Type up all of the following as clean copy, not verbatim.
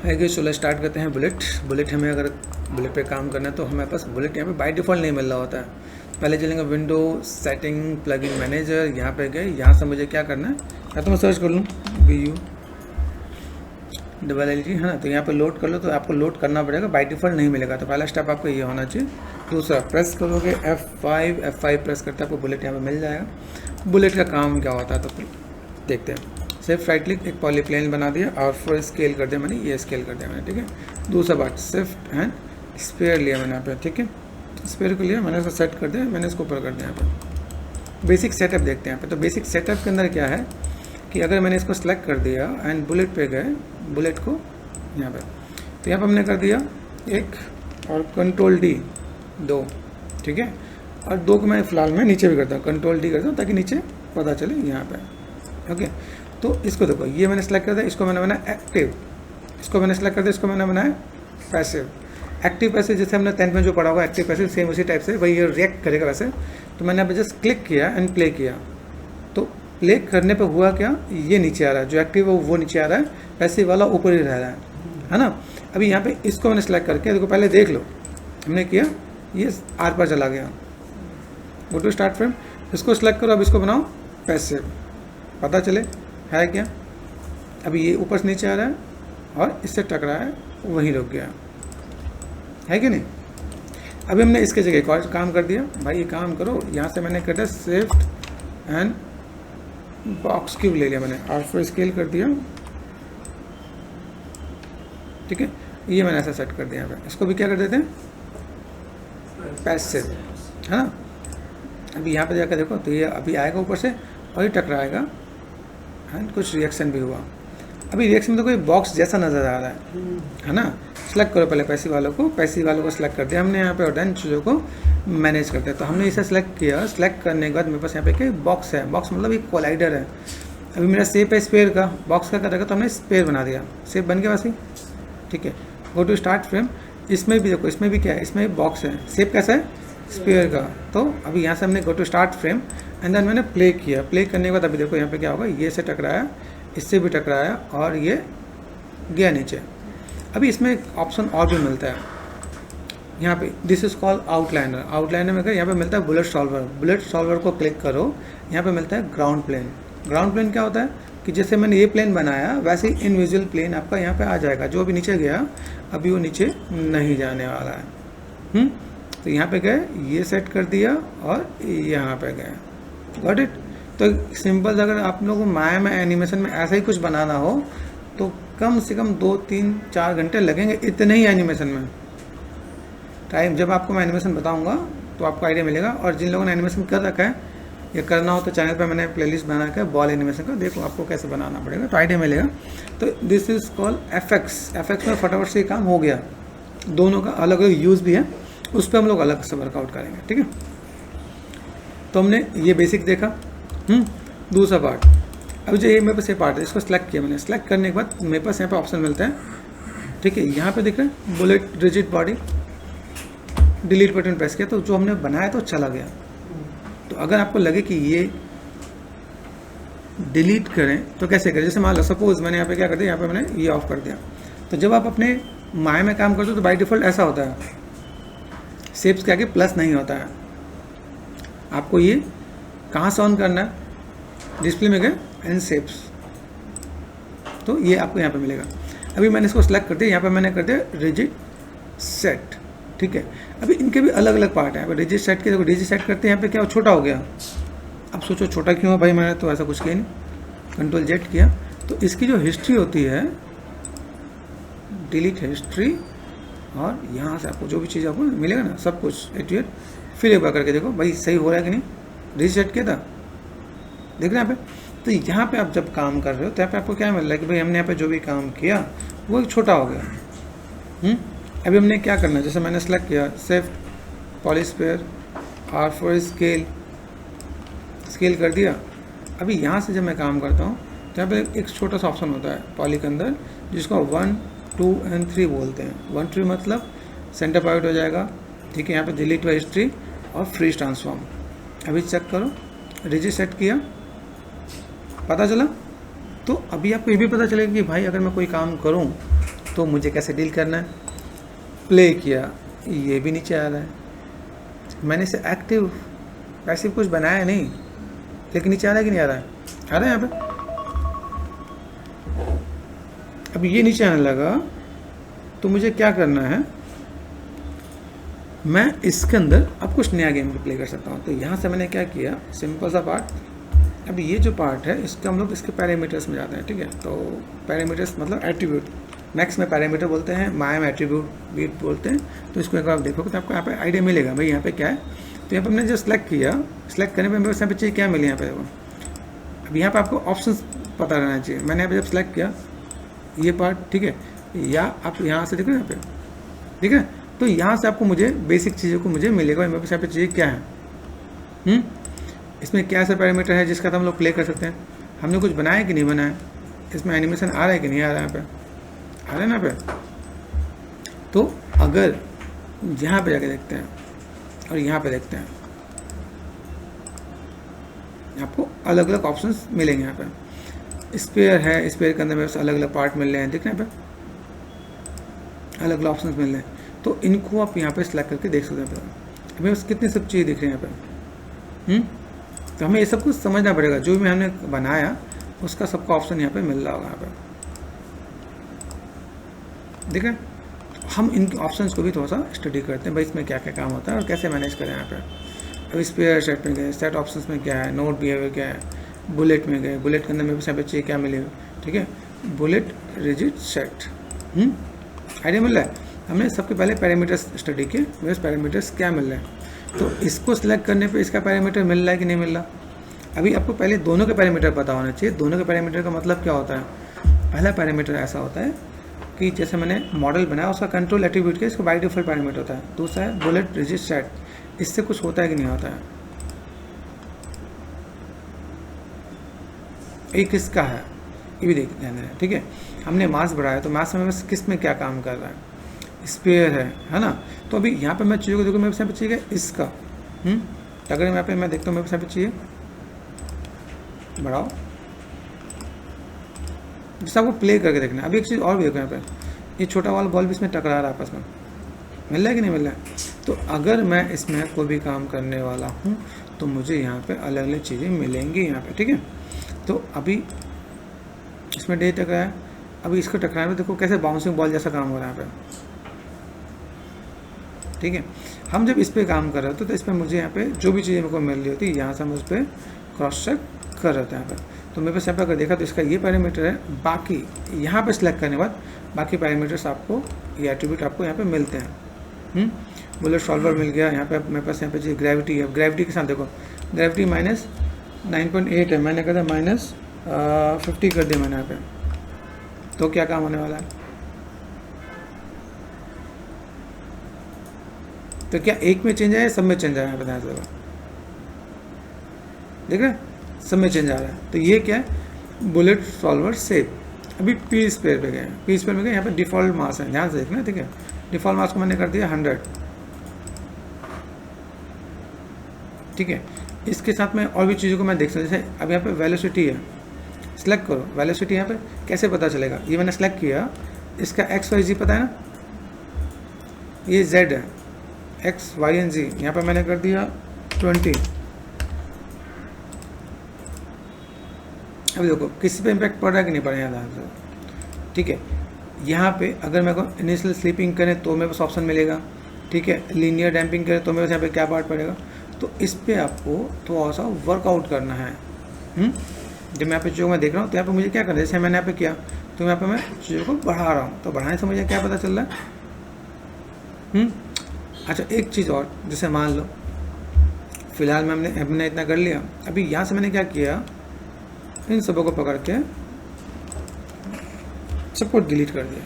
आगे चलो स्टार्ट करते हैं बुलेट हमें अगर बुलेट पे काम करना है तो हमारे पास बुलेट यहाँ पे बाय डिफ़ॉल्ट नहीं मिल रहा होता है। पहले चलेंगे विंडो सेटिंग प्लगइन मैनेजर, यहाँ पे गए, यहाँ से मुझे क्या करना है, या तो मैं सर्च कर लूँ BU LLT है ना, तो यहाँ पे लोड कर लो, तो आपको लोड करना पड़ेगा, बाय डिफ़ॉल्ट नहीं मिलेगा। तो पहला स्टेप आपको ये होना चाहिए। दूसरा प्रेस करोगे F5 प्रेस करते आपको बुलेट यहाँ पे मिल जाएगा। बुलेट का काम क्या होता है तो देखते हैं। सिर्फ राइट क्लिक, एक पॉलीप्लेन बना दिया और फिर स्केल कर दिया मैंने, ये स्केल कर दिया मैंने, ठीक है। दूसरा बात शिफ्ट एंड स्पेयर लिया मैंने यहाँ पे, ठीक है। स्पेयर को लिया मैंने, इसको सेट कर दिया, मैंने इसको ऊपर कर दिया यहाँ पे। बेसिक सेटअप देखते हैं यहाँ पे। तो बेसिक सेटअप के अंदर क्या है कि अगर मैंने इसको सेलेक्ट कर दिया एंड बुलेट पे गए, बुलेट को यहाँ पे, तो यहाँ पे हमने कर दिया एक और Ctrl D 2, ठीक है। और 2 को मैं फिलहाल मैं नीचे भी करता हूँ, Ctrl D करता हूँ ताकि नीचे पता चले यहाँ पे, ओके। तो इसको देखो, ये मैंने सेलेक्ट कर दिया, इसको मैंने बनाया एक्टिव, इसको मैंने सेलेक्ट कर दिया, इसको मैंने बनाया पैसिव। एक्टिव पैसिव जैसे हमने 10th में जो पढ़ा हुआ एक्टिव पैसिव, सेम उसी टाइप से वही ये रिएक्ट करेगा वैसे। तो मैंने अब जस्ट क्लिक किया एंड प्ले किया, तो प्ले करने पे हुआ क्या, ये नीचे आ रहा है, जो एक्टिव है वो नीचे आ रहा है, पैसिव वाला ऊपर ही रह रहा है ना। अभी यहाँ पे इसको मैंने सेलेक्ट करके, देखो पहले देख लो हमने किया, ये आर पर चला गया। गो टू स्टार्ट फ्रेम, इसको सेलेक्ट करो, अब इसको बनाओ पैसिव, पता चले है क्या। अभी ये ऊपर से नीचे आ रहा है और इससे टकरा है, वहीं रुक गया, है कि नहीं। अभी हमने इसके जगह एक और काम कर दिया, भाई ये काम करो, यहाँ से मैंने कर दिया शिफ्ट एंड बॉक्स क्यूब ले लिया मैंने और फिर स्केल कर दिया, ठीक है। ये मैंने ऐसा सेट कर दिया यहाँ पे। इसको भी क्या कर देते हैं पैसिव, है ना। अभी यहाँ पे जाकर देखो तो ये अभी आएगा ऊपर से और ये टकराएगा एंड कुछ रिएक्शन भी हुआ। अभी रिएक्शन में तो कोई बॉक्स जैसा नज़र आ रहा है ना। सेलेक्ट करो पहले पैसिव वालों को सेलेक्ट कर दिया हमने यहाँ पे और देन चीज़ों को मैनेज करते हैं। तो हमने इसे सेलेक्ट किया, सेलेक्ट करने के बाद मेरे पास यहाँ पे क्या बॉक्स है, बॉक्स मतलब एक कोलाइडर है। अभी मेरा शेप है स्पेयर का, बॉक्स का करेगा तो हमने स्पेयर बना दिया, शेप बन गया वैसे, ठीक है। गो टू स्टार्ट फ्रेम, इसमें भी देखो, इसमें भी क्या है, इसमें बॉक्स है, शेप कैसा है स्पेयर का। तो अभी यहाँ से हमने go to start frame and then मैंने प्ले किया, प्ले करने के बाद अभी देखो यहाँ पे क्या होगा, ये से टकराया, इससे भी टकराया और ये गया नीचे। अभी इसमें एक ऑप्शन और भी मिलता है यहाँ पे, this is called outliner. Outliner में क्या यहाँ पे मिलता है बुलेट सॉल्वर। बुलेट सॉल्वर को क्लिक करो, यहाँ पे मिलता है ग्राउंड प्लेन। ग्राउंड प्लेन क्या होता है कि जैसे मैंने ये प्लेन बनाया वैसे ही इनविजुअल प्लेन आपका यहाँ पे आ जाएगा। जो अभी नीचे गया अभी वो नीचे नहीं जाने वाला है। तो यहाँ पे गए, ये सेट कर दिया और यहाँ पे गए, गॉट इट। तो सिंपल अगर आप लोगों को माया में एनिमेशन में ऐसा ही कुछ बनाना हो तो कम से कम 2, 3, 4 घंटे लगेंगे, इतने ही एनिमेशन में टाइम। जब आपको मैं एनिमेशन बताऊंगा तो आपको आइडिया मिलेगा। और जिन लोगों ने एनिमेशन कर रखा है या करना हो तो चैनल पे मैंने प्लेलिस्ट बना के बॉल एनिमेशन का, देखो आपको कैसे बनाना पड़ेगा तो आइडिया मिलेगा। तो दिस इज़ कॉल्ड एफएक्स में फटाफट से काम हो गया। दोनों का अलग अलग यूज़ भी है, उस पर हम लोग अलग से वर्कआउट करेंगे, ठीक है। तो हमने ये बेसिक देखा। दूसरा पार्ट, अब जो ये मेरे पास ये पार्ट है, इसको सेलेक्ट किया मैंने। सेलेक्ट करने के बाद मेरे पास यहाँ पे ऑप्शन मिलता है, ठीक है। यहाँ पे दिख रहा है bullet rigid body, delete button press किया तो जो हमने बनाया तो चला गया। तो अगर आपको लगे कि ये डिलीट करें तो कैसे करें, जैसे मान लो सपोज मैंने यहाँ पे क्या कर दिया, यहाँ पे मैंने ये ऑफ कर दिया। तो जब आप अपने माया में काम करते हो तो बाय डिफ़ॉल्ट ऐसा होता है, शेप्स के आगे प्लस नहीं होता है। आपको ये कहाँ से ऑन करना है, डिस्प्ले में गए एंड शेप्स, तो ये आपको यहाँ पे मिलेगा। अभी मैंने इसको सेलेक्ट कर दिया, यहाँ पे मैंने कर दिया रिजिड सेट, ठीक है। अभी इनके भी अलग अलग पार्ट हैं। अभी रिजिड सेट के देखो, रिजिड सेट करते हैं, यहाँ पे क्या छोटा हो गया। अब सोचो छोटा क्यों है भाई, मैंने तो ऐसा कुछ किया नहीं। Ctrl Z किया तो इसकी जो हिस्ट्री होती है, डिलीट हिस्ट्री, और यहाँ से आपको जो भी चीज़ आपको मिलेगा ना सब कुछ एटीएट, फिर एक बार करके देखो भाई सही हो रहा है कि नहीं। रिसेट किया था, देख रहे हैं यहाँ पे। तो यहाँ पे आप जब काम कर रहे हो तो यहाँ पे आपको क्या मिल रहा है कि भाई हमने यहाँ पे जो भी काम किया वो एक छोटा हो गया। अभी हमने क्या करना है, जैसे मैंने सेलेक्ट किया शिफ्ट पॉलीस्फीयर R4 स्केल कर दिया। अभी यहाँ से जब मैं काम करता हूँ तो यहाँ पे एक छोटा सा ऑप्शन होता है पॉली के अंदर, जिसको 1, 2 एंड 3 बोलते हैं। 1, 3 मतलब सेंटर पॉइंट हो जाएगा, ठीक है। यहाँ पे डिलीट बाय हिस्ट्री और फ्रीज ट्रांसफॉर्म। अभी चेक करो, रिजिड सेट किया, पता चला। तो अभी आपको ये भी पता चलेगा कि भाई अगर मैं कोई काम करूं तो मुझे कैसे डील करना है? प्ले किया, ये भी नीचे आ रहा है, मैंने इसे एक्टिव पैसिव कुछ बनाया नहीं, लेकिन नीचे आ रहा है कि नहीं आ रहा है? आ रहा है यहाँ पे। अब ये नीचे आने लगा तो मुझे क्या करना है, मैं इसके अंदर अब कुछ नया गेम प्ले कर सकता हूँ। तो यहाँ से मैंने क्या किया, सिंपल सा पार्ट, अब ये जो पार्ट है इसका हम लोग इसके पैरामीटर्स में जाते हैं, ठीक है। तो पैरामीटर्स मतलब एट्रीब्यूट, मैक्स में पैरामीटर बोलते हैं, माय में एट्रीब्यूट भी बोलते हैं। तो इसको एक बार आप देखोगे तो आपको यहाँ पे आइडिया मिलेगा भाई यहाँ पे क्या है। तो यहाँ पे हमने जो सेलेक्ट किया, सेलेक्ट करने पर मेरे यहाँ पे चाहिए क्या मिले यहाँ पे देखो। अब यहाँ पे आपको ऑप्शन पता रहना चाहिए। मैंने यहाँ पे जब सेलेक्ट किया ये पार्ट, ठीक है, या आप यहाँ से देखो यहाँ पे, ठीक है, तो यहाँ से आपको मुझे बेसिक चीज़ों को मुझे मिलेगा। मेरे पास यहाँ पे चाहिए क्या है, इसमें क्या ऐसा पैरामीटर है जिसका तो हम लोग प्ले कर सकते हैं। हमने कुछ बनाया कि नहीं बनाया, इसमें एनिमेशन आ रहा है कि नहीं आ रहा है, यहाँ पे आ रहा है ना पे। तो अगर यहाँ पे जाके देखते हैं और यहाँ पे देखते हैं, आपको अलग अलग ऑप्शंस मिलेंगे। यहाँ पे स्पेयर है, स्पेयर के अंदर मेरे अलग अलग पार्ट मिल रहे हैं, दिख रहे हैं, यहाँ पे अलग अलग ऑप्शंस मिल रहे हैं। तो इनको आप यहाँ पे सिलेक्ट करके देख सकते हैं। हमें बस कितनी सब चीज़ें दिख रही हैं यहाँ पे। तो हमें ये सब कुछ समझना पड़ेगा, जो भी हमने बनाया उसका सबका ऑप्शन यहाँ पे मिल रहा होगा यहाँ पे, ठीक है। हम इन ऑप्शंस को भी थोड़ा सा स्टडी करते हैं भाई, इसमें क्या क्या काम होता है और कैसे मैनेज करें यहाँ पे। अब स्पेयर सेट में गए, सेट ऑप्शंस में क्या है, नोट बिहेवियर क्या है, बुलेट में गए, बुलेट के अंदर मेरे यहाँ पे चाहिए क्या मिलेगा, ठीक है, बुलेट रिजिड सेट, आइडिया मिल रहा है। हमने सबके पहले पैरामीटर्स स्टडी किए, मेरे पैरामीटर्स क्या मिल रहे हैं। तो इसको सिलेक्ट करने पे इसका पैरामीटर मिल रहा है कि नहीं मिल रहा। अभी आपको पहले दोनों के पैरामीटर पता होना चाहिए। दोनों के पैरामीटर का मतलब क्या होता है, पहला पैरामीटर ऐसा होता है कि जैसे मैंने मॉडल बनाया उसका कंट्रोल एट्रीब्यूट के इसको बाय डिफॉल्ट पैरामीटर होता है। दूसरा है बुलेट रिजिड सेट, इससे कुछ होता है कि नहीं होता है। ये किसका है ये भी देख लेना है, ठीक है। हमने मास बढ़ाया तो मास में बस किस में क्या काम कर रहा है, स्पेयर है ना। तो अभी यहाँ पे मैं चीज़ों को देखो, मेरे यहाँ पे चाहिए इसका, अगर यहाँ पे मैं देखता हूँ मेरे यहाँ पे चाहिए बढ़ाओ, जिससे आपको प्ले करके देखना है। अभी एक चीज़ और भी देखो, यहाँ पे ये छोटा वाला बॉल भी इसमें टकरा रहा है आपस में, मिल रहा है कि नहीं मिल रहा है। तो अगर मैं इसमें कोई भी काम करने वाला हूँ तो मुझे यहाँ पे अलग अलग चीज़ें मिलेंगी यहाँ पे, ठीक है। तो अभी इसमें डे टकराया, अभी इसको टकराने में देखो कैसे बाउंसिंग बॉल जैसा काम हो रहा है यहाँ पे, ठीक है। हम जब इस पर काम कर रहे होते तो इस पर मुझे यहाँ पे जो भी चीज़ें मेरे को मिल रही होती है यहाँ से हम उस पर क्रॉस चेक कर रहे थे यहाँ पे। तो मेरे पास यहाँ पे अगर देखा तो इसका ये पैरामीटर है, बाकी यहाँ पे सिलेक्ट करने के बाद बाकी पैरामीटर्स आपको, ये एट्रीब्यूट आपको यहाँ पे मिलते हैं। बुलेट सॉल्वर मिल गया यहाँ पे, मेरे पास यहाँ पे ग्रेविटी है, ग्रेविटी के साथ देखो ग्रेविटी -9.8 है, मैंने कहा था -50 कर दिया मैंने यहाँ पे। तो क्या काम होने वाला है, तो क्या एक में चेंज आया, सब में चेंज आया, यहाँ पे ध्यान से देख रहे हैं, सब में चेंज आ रहा है। तो ये क्या है, बुलेट सॉल्वर सेव। अभी पी स्पेयर पे गए, पी स्पेयर में गए, यहाँ पे डिफ़ॉल्ट मास है, ध्यान से देखना, ठीक है। डिफ़ॉल्ट मास को मैंने कर दिया 100, ठीक है। इसके साथ में और भी चीज़ों को मैं देख सकता हूँ, जैसे अब यहाँ पे वेलोसिटी है, सिलेक्ट करो वेलोसिटी। यहाँ पे कैसे पता चलेगा, ये मैंने सेलेक्ट किया, इसका XYZ पता है ना, ये Z है, X Y and Z, यहाँ पे मैंने कर दिया 20। अभी देखो किसी पे इम्पैक्ट पड़ रहा है कि नहीं पड़ रहा है, ध्यान से, ठीक है। यहाँ पे अगर मेरे को इनिशियल स्लीपिंग करें तो मेरे पास ऑप्शन मिलेगा, ठीक है। लीनियर डैम्पिंग करें तो मेरे पास यहाँ पे क्या पार्ट पड़ेगा। तो इस पर आपको थोड़ा सा वर्कआउट करना है। जब मैं यहाँ पे चीज़ों में देख रहा हूँ तो यहाँ पे मुझे क्या करना है, जैसे मैंने यहाँ पे किया तो यहाँ पे मैं चीज़ों को बढ़ा रहा हूँ, तो बढ़ाने से मुझे क्या पता चल रहा है। अच्छा एक चीज़ और, जैसे मान लो फिलहाल में हमने इतना कर लिया, अभी यहाँ से मैंने क्या किया, इन सबों को पकड़ के सबको डिलीट कर दिया,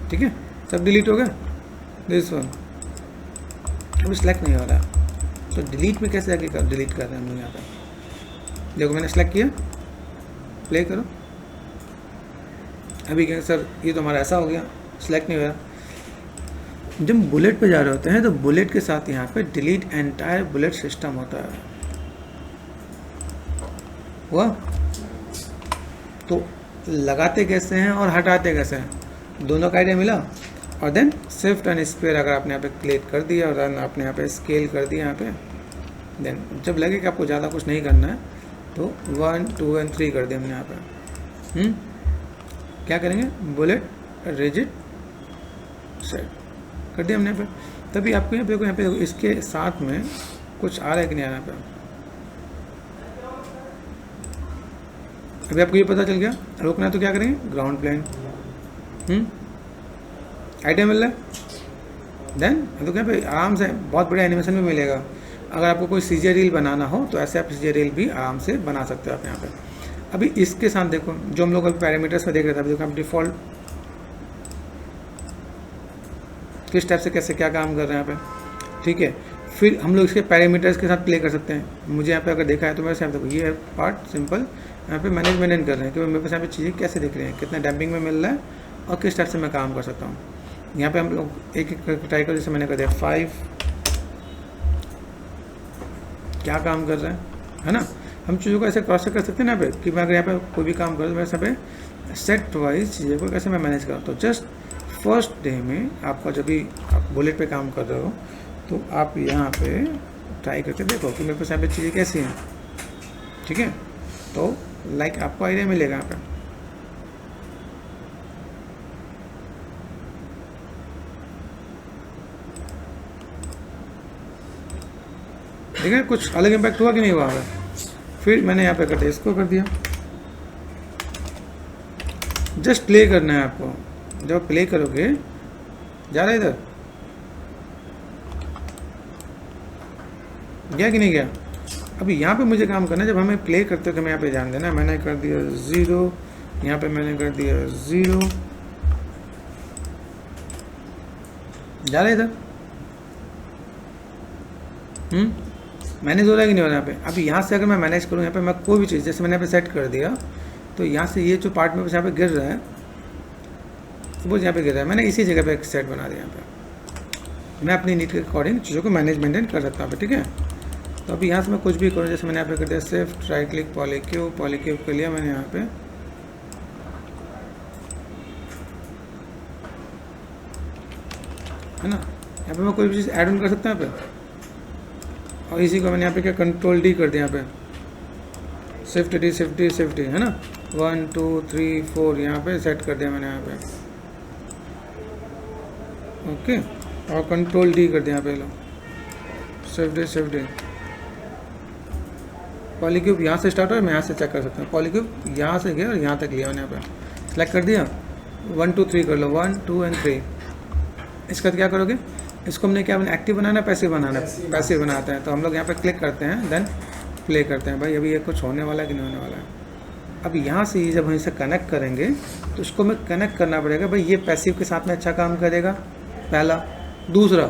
ठीक है, सब डिलीट हो गया। दिस वन अभी सेलेक्ट नहीं हो रहा, तो डिलीट में कैसे आगे डिलीट कर रहे हैं हम लोग। यहाँ पे देखो मैंने सेलेक्ट किया, प्ले करो, अभी क्या सर ये तो हमारा ऐसा हो गया, सेलेक्ट नहीं हो रहा। जब बुलेट पे जा रहे होते हैं तो बुलेट के साथ यहाँ पे डिलीट एंटायर बुलेट सिस्टम होता है, हुआ। तो लगाते कैसे हैं और हटाते कैसे हैं, दोनों का आइडिया मिला। और देन शिफ्ट एंड स्क्वायर अगर आपने यहाँ पे क्लिक कर दिया और देन आपने यहाँ पे स्केल कर दिया यहाँ पे, देन जब लगे कि आपको ज़्यादा कुछ नहीं करना है तो 1 2 एंड 3 कर दिया हमने यहाँ पे। क्या करेंगे, बुलेट रिजिड सेट कर दिया हमने यहाँ पे। तभी आपको यहाँ पे इसके साथ में कुछ आ रहा है कि नहीं आ रहा है यहाँ पे। अभी आपको ये पता चल गया, रोकना है तो क्या करेंगे, ग्राउंड प्लेन। आइडिया मिल रहा है। देन तो क्या पे आराम से बहुत बड़े एनिमेशन में मिलेगा। अगर आपको कोई सीजे रील बनाना हो तो ऐसे आप सीजे रील भी आराम से बना सकते हो आप यहाँ पे। अभी इसके साथ देखो जो हम लोग अभी पैरामीटर्स में देख रहे थे, अभी देखो आप डिफ़ॉल्ट किस टाइप से कैसे क्या काम कर रहे हैं यहाँ पे, ठीक है। फिर हम लोग इसके पैरामीटर्स के साथ प्ले कर सकते हैं। मुझे यहाँ पे अगर देखा है तो मेरे साथ देखो ये पार्ट सिंपल यहाँ पे मैनेजमेंट कर रहे हैं कि मेरे पास यहाँ पे चीज़ें कैसे दिख रही हैं, कितना डैम्पिंग में मिल रहा है और किस टाइप से मैं काम कर सकता हूँ। यहाँ पे हम लोग एक एक ट्राई कर, जैसे मैंने कर दिया 5 क्या काम कर रहा है ना। हम चीज़ों को ऐसे क्रॉस कर सकते हैं ना पे कि मैं अगर यहाँ पे कोई भी काम करूँ तो मैं यहाँ पे सेट वाइज चीज़ों को कैसे मैं मैनेज करूँ। तो जस्ट फर्स्ट डे में आपका जब भी आप बुलेट पे काम कर रहे हो तो आप यहाँ पे ट्राई करके देखो कि मेरे पास यहाँ पे चीज़ें कैसी हैं, ठीक है। तो लाइक आपको आइडिया मिलेगा यहाँ पे। ठीक है, कुछ अलग इम्पैक्ट हुआ कि नहीं हुआ है। फिर मैंने यहाँ पे करते इसको कर दिया। जस्ट प्ले करना है आपको। जब प्ले करोगे, जा रहा है इधर, गया कि नहीं गया। अभी यहाँ पे मुझे काम करना है, जब हमें प्ले करते तो मैं यहाँ पे ध्यान देना। मैंने कर दिया 0, यहाँ पे मैंने कर दिया 0, जा रहा है इधर। मैनेज हो रहा है कि नहीं हो रहा है यहाँ पे। अभी यहाँ से अगर मैं मैनेज करूँ, यहाँ पे मैं कोई भी चीज़ जैसे मैंने यहाँ पे सेट कर दिया तो यहाँ से ये जो पार्ट में यहाँ पे गिर रहा है, सपोज यहाँ पे गिर रहा है, मैंने इसी जगह पे एक सेट बना दिया। यहाँ पे मैं अपनी नीड के अकॉर्डिंग चीज़ों को मैनेज मेंटेन कर सकता हूँ, ठीक है। तो अभी यहाँ से मैं कुछ भी करूँ, जैसे मैंने यहाँ पे कर दिया शिफ्ट राइट क्लिक पॉलीक्यूब कर लिया मैंने यहाँ पे, है ना। यहाँ पे मैं कोई भी चीज़ ऐड ऑन कर सकता हूँ यहाँ पे। और इसी को मैंने यहाँ पे क्या कंट्रोल डी कर दिया, यहाँ पे शिफ्ट डी है ना। 1 2 3 4 यहाँ पे सेट कर दिया मैंने यहाँ पे, ओके। और कंट्रोल डी कर दिया यहाँ पे, लो शिफ्ट डी। पॉलीक्यूब यहाँ से स्टार्ट हो, मैं यहाँ से चेक कर सकता हूँ। पॉलीक्यूब यहाँ से गया और यहाँ तक लिया मैंने यहाँ पे सेलेक्ट कर दिया। 1 2 3 कर लो, 1 2 एंड 3। इसका क्या करोगे, इसको हमने क्या बनाया, एक्टिव बनाना, पैसिव बनाना। पैसिव बनाते हैं तो हम लोग यहाँ पे क्लिक करते हैं, देन प्ले करते हैं। भाई अभी ये कुछ होने वाला है कि नहीं होने वाला है। अब यहाँ से जब हम इसे कनेक्ट करेंगे तो इसको हमें कनेक्ट करना पड़ेगा। भाई ये पैसिव के साथ में अच्छा काम करेगा, पहला। दूसरा,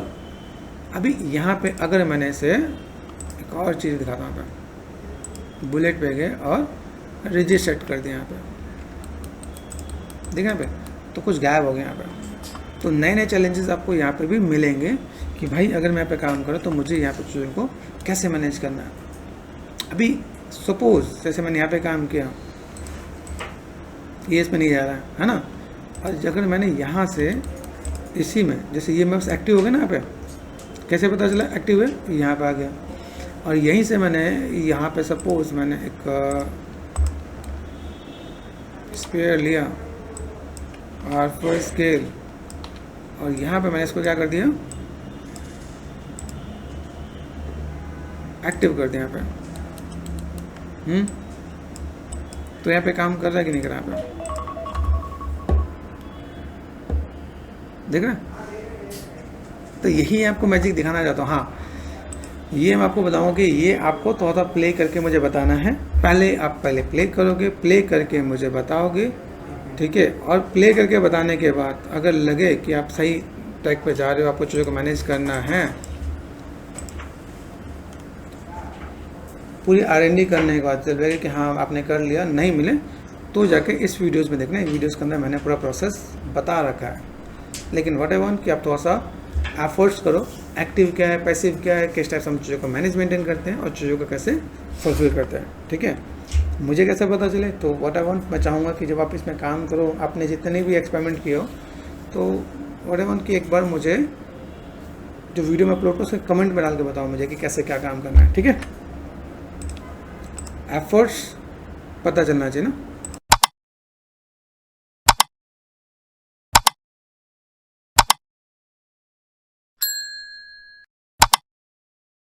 अभी यहाँ पे अगर मैंने इसे एक और चीज़ दिखाता हूँ, पे बुलेट पे गए और रिजिड सेट कर दिया यहाँ पे, देखा यहाँ पे, तो कुछ गायब हो गया यहाँ पे। तो नए नए चैलेंजेस आपको यहाँ पे भी मिलेंगे कि भाई अगर मैं यहाँ पे काम करूँ तो मुझे यहाँ पे चीज़ों को कैसे मैनेज करना है। अभी सपोज जैसे मैंने यहाँ पे काम किया, ये इसमें नहीं जा रहा है ना। और अगर मैंने यहाँ से इसी में जैसे ये मैप्स एक्टिव हो गए ना, यहाँ पे कैसे पता चला एक्टिव है, यहाँ पे आ गया। और यहीं से मैंने यहाँ पे सपोज मैंने एक स्पेयर लिया और फॉर स्केल, और यहाँ पे मैंने इसको क्या कर दिया, एक्टिव कर दिया यहाँ पे। तो यहाँ पे काम कर रहा है कि नहीं कर रहा, यहाँ पे देख रहे हैं। तो यही आपको मैजिक दिखाना चाहता हूँ। हाँ, ये मैं आपको बताऊँ कि ये आपको थोड़ा प्ले करके मुझे बताना है। आप पहले प्ले करोगे, प्ले करके मुझे बताओगे, ठीक है। और प्ले करके बताने के बाद अगर लगे कि आप सही ट्रैक पे जा रहे हो, आपको चीज़ों को मैनेज करना है, पूरी R&D करने के बाद जब लगे कि हाँ आपने कर लिया, नहीं मिले तो जाके इस वीडियोस में देखना। वीडियोस के अंदर मैंने पूरा प्रोसेस बता रखा है। लेकिन व्हाट आई वांट कि आप थोड़ा सा एफर्ट्स करो, एक्टिव क्या है, पैसिव क्या है, किस टाइप से हम चीज़ों को मैनेज मेंटेन करते हैं और चीज़ों को कैसे फुलफिल करते हैं, ठीक है। मुझे कैसे पता चले? तो व्हाट आई वांट, मैं चाहूँगा कि जब आप इसमें काम करो, आपने जितने भी एक्सपेरिमेंट किए हो, तो व्हाट आई वांट कि एक बार मुझे जो वीडियो में अपलोड करो उसके कमेंट में डाल के बताओ मुझे कि कैसे क्या काम करना है, ठीक है? एफर्ट्स पता चलना चाहिए ना।